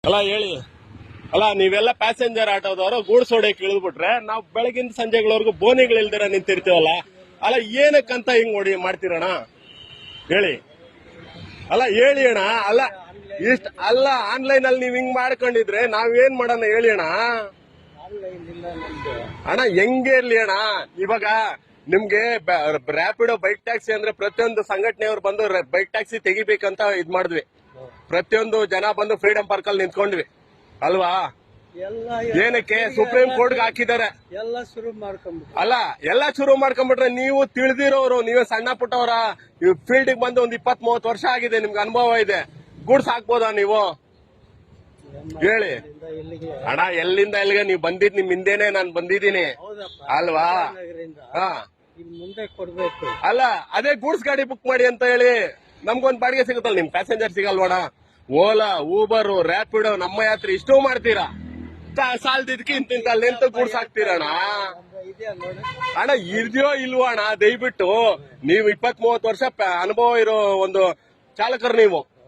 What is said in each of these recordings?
ಅಲ್ಲ ಹೇಳಿ. ಅಲ್ಲ ನೀವೆಲ್ಲ ಪ್ಯಾಸೆಂಜರ್ ಆಟೋದವರು ಗೂಡ್ಸ್ ಹೊಡೆಯಕ್ಕೆ ಇಳಿದ್ಬಿಟ್ರೆ ನಾವು ಬೆಳಗಿನ ಸಂಜೆಗಳವರೆಗೂ ಬೋನಿಗಳಿಲ್ದಿರ ನಿಂತಿರ್ತೀವಲ್ಲ. ಅಲ್ಲ ಏನಕ್ಕಂತ ಹಿಂಗ್ ಮಾಡ್ತೀರಣ ಹೇಳಿ. ಅಲ್ಲ ಹೇಳಿ ಅಣ್ಣ. ಅಲ್ಲ ಅಲ್ಲ ಆನ್ಲೈನ್ ಅಲ್ಲಿ ನೀವ್ ಹಿಂಗ್ ಮಾಡ್ಕೊಂಡಿದ್ರೆ ನಾವೇನ್ ಮಾಡೋಣ ಹೇಳಿ ಅಣ್ಣ. ಅಣ್ಣ ಹೆಂಗೆ ಇರ್ಲಿ ಅಣ್ಣ. ಇವಾಗ ನಿಮ್ಗೆ ರ್ಯಾಪಿಡೋ ಬೈಕ್ ಟ್ಯಾಕ್ಸಿ ಅಂದ್ರೆ ಪ್ರತಿಯೊಂದು ಸಂಘಟನೆಯವ್ರು ಬಂದು ಬೈಕ್ ಟ್ಯಾಕ್ಸಿ ತೆಗಿಬೇಕಂತ ಇದ್ ಮಾಡಿದ್ವಿ. ಪ್ರತಿಯೊಂದು ಜನ ಬಂದು ಫ್ರೀಡಂ ಪಾರ್ಕ್ ಅಲ್ಲಿ ನಿಂತ್ಕೊಂಡ್ವಿ ಅಲ್ವಾ. ಏನಕ್ಕೆ ಸುಪ್ರೀಂ ಕೋರ್ಟ್ಗೆ ಹಾಕಿದ್ದಾರೆ. ಅಲ್ಲ ಎಲ್ಲ ಶುರು ಮಾಡ್ಕೊಂಡ್ಬಿಟ್ರೆ ನೀವು ತಿಳಿದಿರೋರು, ನೀವೇ ಸಣ್ಣ ಪುಟ್ಟವರ ಫೀಲ್ಡ್ ಬಂದು ಒಂದ್ 20-30 ವರ್ಷ ಆಗಿದೆ, ನಿಮ್ಗೆ ಅನುಭವ ಇದೆ. ಗೂಡ್ಸ್ ಹಾಕ್ಬೋದಾ ನೀವು ಹೇಳಿ ಅಣ್ಣ. ಎಲ್ಲಿಂದ ಎಲ್ಲಿಗೆ ನೀವು ಬಂದಿದ್ ನಿಮ್ ಹಿಂದೆನೆ ನಾನು ಬಂದಿದ್ದೀನಿ ಅಲ್ವಾ. ಹಾ ಅಲ್ಲ ಅದೇ ಗೂಡ್ಸ್ ಗಾಡಿ ಬುಕ್ ಮಾಡಿ ಅಂತ ಹೇಳಿ ನಮ್ಗೊಂದ್ ಬಾಡಿಗೆ ಸಿಗುತ್ತಲ್ಲ, ನಿಮ್ ಪ್ಯಾಸೆಂಜರ್ ಸಿಗಲ್ವಣ. ಓಲಾ, ಊಬರ್, ರ್ಯಾಪಿಡೋ, ನಮ್ಮ ಯಾತ್ರೆ ಇಷ್ಟೂ ಮಾಡ್ತೀರಾ. ಸಾಲದಿದ್ಕೆ ಇಂತಿಂತ ಲೆಂತ್ ಗೂಡ್ಸ್ ಹಾಕ್ತೀರಣ್ಣ. ಅಣ್ಣ ಇದೆಯೋ ಇಲ್ವೋ ಅಣ್ಣ, ದಯವಿಟ್ಟು ನೀವು 20-30 ವರ್ಷ ಅನುಭವ ಇರೋ ಒಂದು ಚಾಲಕರು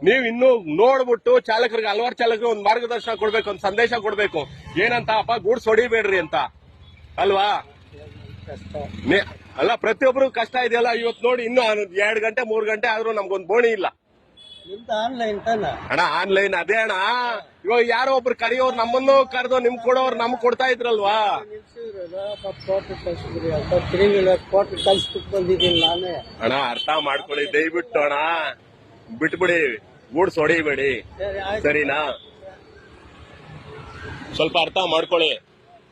ನೀವು ಇನ್ನೂ ನೋಡ್ಬಿಟ್ಟು ಚಾಲಕರಿಗೆ, ಹಲವಾರು ಚಾಲಕರಿಗೆ ಒಂದು ಮಾರ್ಗದರ್ಶನ ಕೊಡ್ಬೇಕು, ಒಂದು ಸಂದೇಶ ಕೊಡ್ಬೇಕು. ಏನಂತ ಅಪ್ಪ ಗೂಡ್ಸ್ ಹೊಡಿಬೇಡ್ರಿ ಅಂತ ಅಲ್ವಾ. ಅಲ್ಲ ಪ್ರತಿಯೊಬ್ರು ಕಷ್ಟ ಇದೆಯಲ್ಲ. ಇವತ್ತು ನೋಡಿ ಇನ್ನು 2 ಗಂಟೆ 3 ಗಂಟೆ ಆದ್ರೂ ನಮ್ಗೊಂದು ಬೋಣಿ ಇಲ್ಲ ಅಣ್ಣ. ಆನ್ಲೈನ್ ಅದೇ ಅಣ್ಣ. ಇವಾಗ ಯಾರೋ ಒಬ್ರು ಕರೆಯೋರು ನಮ್ಮನ್ನು ಕರೆದು ನಿಮ್ ಕೊಡೋರು ನಮ್ಗೆ ಕೊಡ್ತಾ ಇದ್ರಲ್ವಾ. ಅಣ್ಣ ಅರ್ಥ ಮಾಡ್ಕೊಳ್ಳಿ ದಯವಿಟ್ಟು ಅಣ್ಣ, ಬಿಟ್ಬಿಡಿ, ಗೂಡ್ಸ್ ಹೊಡಿಬೇಡಿ ಸರಿನಾ. ಸ್ವಲ್ಪ ಅರ್ಥ ಮಾಡ್ಕೊಳ್ಳಿ.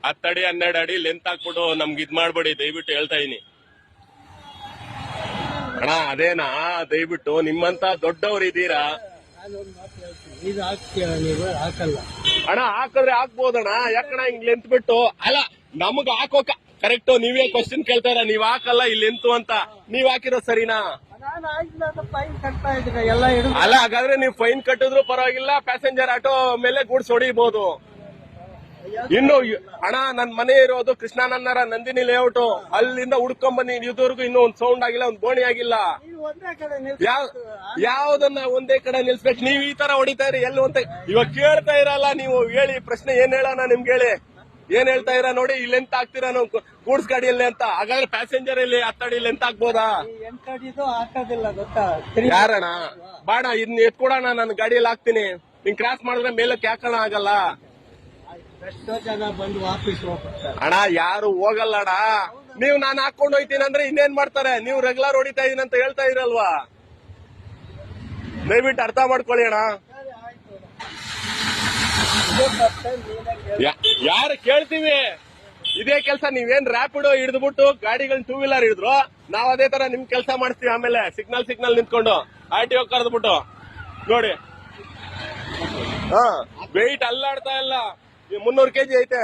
10 ಅಡಿ 12 ಅಡಿ ಲೆಂತ್ ಹಾಕ್ಬಿಟ್ಟು ನಮ್ಗೆ ಇದ್ ಮಾಡ್ಬೇಡಿ ದಯವಿಟ್ಟು ಹೇಳ್ತಾ ಇದೀನಿ ಅಣ್ಣ. ಅದೇನಾ ದಯವಿಟ್ಟು ನಿಮ್ಮಂತ ದೊಡ್ಡವ್ರು ಇದ್ದೀರಾ ಅಣ್ಣ. ಹಾಕಿದ್ರೆ ಹಾಕ್ಬೋದಣ್ಣ. ಯಾಕಣ್ಣ ಹಿಂಗ್ ಲೆಂತ್ ಬಿಟ್ಟು. ಅಲ್ಲ ನಮಗ್ ಹಾಕೋಕ ಕರೆಕ್ಟ್. ನೀವೇ ಕ್ವಶನ್ ಕೇಳ್ತಾರ, ನೀವ್ ಹಾಕಲ್ಲ ಇಲ್ಲಿ ಲೆಂತ್ ಅಂತ. ನೀವ್ ಹಾಕಿರೋ ಸರಿನಾ. ಅಲ್ಲ ಹಾಗಾದ್ರೆ ನೀವು ಫೈನ್ ಕಟ್ಟಿದ್ರು ಪರವಾಗಿಲ್ಲ, ಪ್ಯಾಸೆಂಜರ್ ಆಟೋ ಮೇಲೆ ಗೂಡ್ಸ್ ಹೊಡಿಬಹುದು. ಇನ್ನು ಅಣ್ಣ ನನ್ ಮನೆ ಇರೋದು ಕೃಷ್ಣಾನಂದರ ನಂದಿನಿ ಲೇಔಟ್. ಅಲ್ಲಿಂದ ಹುಡ್ಕೊಂಡ್ ಬನ್ನಿ ಇದುವರೆಗೂ ಇನ್ನೂ ಒಂದ್ ಸೌಂಡ್ ಆಗಿಲ್ಲ, ಒಂದ್ ಬೋಣಿ ಆಗಿಲ್ಲ. ಯಾವ್ದನ್ನ ಒಂದೇ ಕಡೆ ನಿಲ್ಸ್ಬೇಕು. ನೀವ್ ಈ ತರ ಹೊಡಿತಾ ಇರಿ ಎಲ್ಲೂ ಅಂತ ಇವಾಗ ಕೇಳ್ತಾ ಇರಲ್ಲ. ನೀವು ಹೇಳಿ ಪ್ರಶ್ನೆ ಏನ್ ಹೇಳೋಣ ನಿಮ್ಗೆ ಹೇಳಿ. ಏನ್ ಹೇಳ್ತಾ ಇರ ನೋಡಿ, ಇಲ್ಲಿ ಎಂತ ಹಾಕ್ತೀರಾ ನಾವು ಗೂಡ್ಸ್ ಗಾಡಿಯಲ್ಲಿ ಅಂತ. ಹಾಗಾದ್ರೆ ಪ್ಯಾಸೆಂಜರ್ ಇಲ್ಲಿ 10 ಅಡಿ ಲೆಂತ್ ಹಾಕ್ಬೋದಾ. ಯಾರಣ್ಣ ಬಾಣ ಇದ್ನ ಎತ್ಕೊಡೋಣ, ನಾನು ಗಾಡಿಯಲ್ಲಿ ಹಾಕ್ತೀನಿ. ಹಿಂಗ್ ಕ್ರಾಸ್ ಮಾಡಿದ್ರೆ ಮೇಲಕ್ಕೆ ಯಾಕಣ ಆಗಲ್ಲ ಅಣ್ಣ. ಯಾರು ಹೋಗಲ್ಲ ಅಣ್ಣ. ನೀವು ನಾನು ಹಾಕೊಂಡು ಹೋಯ್ತೀನಿ ಅಂದ್ರೆ ಇನ್ನೇನ್ ಮಾಡ್ತಾರೆ. ನೀವು ರೆಗ್ಯುಲರ್ ಹೊಡಿತಾ ಇದೀನಿ ಅಂತ ಹೇಳ್ತಾ ಇರಲ್ವಾ. ದಯವಿಟ್ಟು ಅರ್ಥ ಮಾಡ್ಕೊಳ್ಳಿ ಅಣ್ಣ. ಯಾರು ಕೇಳ್ತೀವಿ ಇದೇ ಕೆಲಸ. ನೀವೇನ್ ರ್ಯಾಪಿಡೋ ಹಿಡಿದ್ಬಿಟ್ಟು ಗಾಡಿಗಳನ್ನ 2 ವೀಲರ್ ಹಿಡಿದ್ರು, ನಾವ್ ಅದೇ ತರ ನಿಮ್ ಕೆಲಸ ಮಾಡ್ತೀವಿ. ಆಮೇಲೆ ಸಿಗ್ನಲ್ ನಿಂತ್ಕೊಂಡು RTO ಕರೆದ್ಬಿಟ್ಟು ನೋಡಿ. ವೆಯ್ಟ್ ಅಲ್ಲಾಡ್ತಾ ಇಲ್ಲ. 300 kg ಐತೆ.